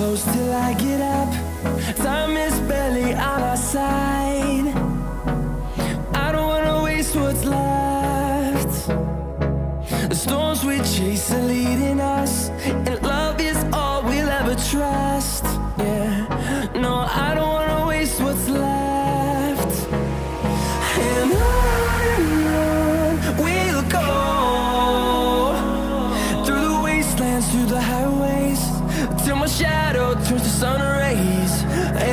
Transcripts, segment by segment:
close till I get up. Time is barely on our side. I don't wanna waste what's left. The storms we chase are leading us, and love is all we'll ever trust. Yeah, no, I don't wanna waste what's left. And on we'll go, through the wastelands, through the highways, till my shadow turns to sun rays.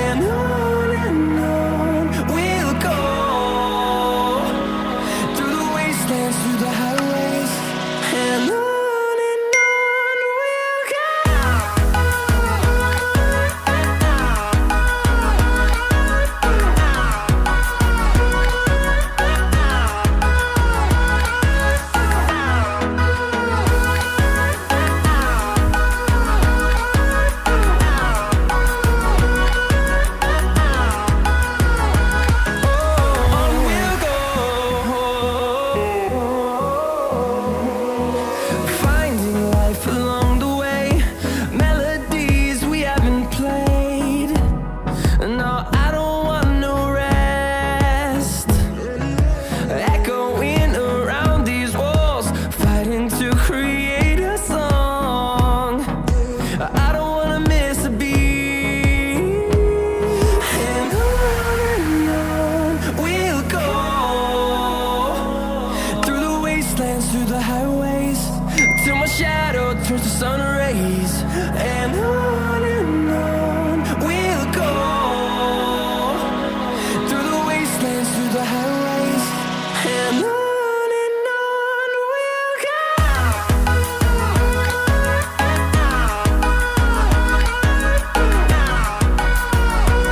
And on we'll go, through the wastelands, through the highways, and on we'll go. Through the highways, till my shadow turns to sun rays. And on we'll go, through the wastelands, through the highways, and on.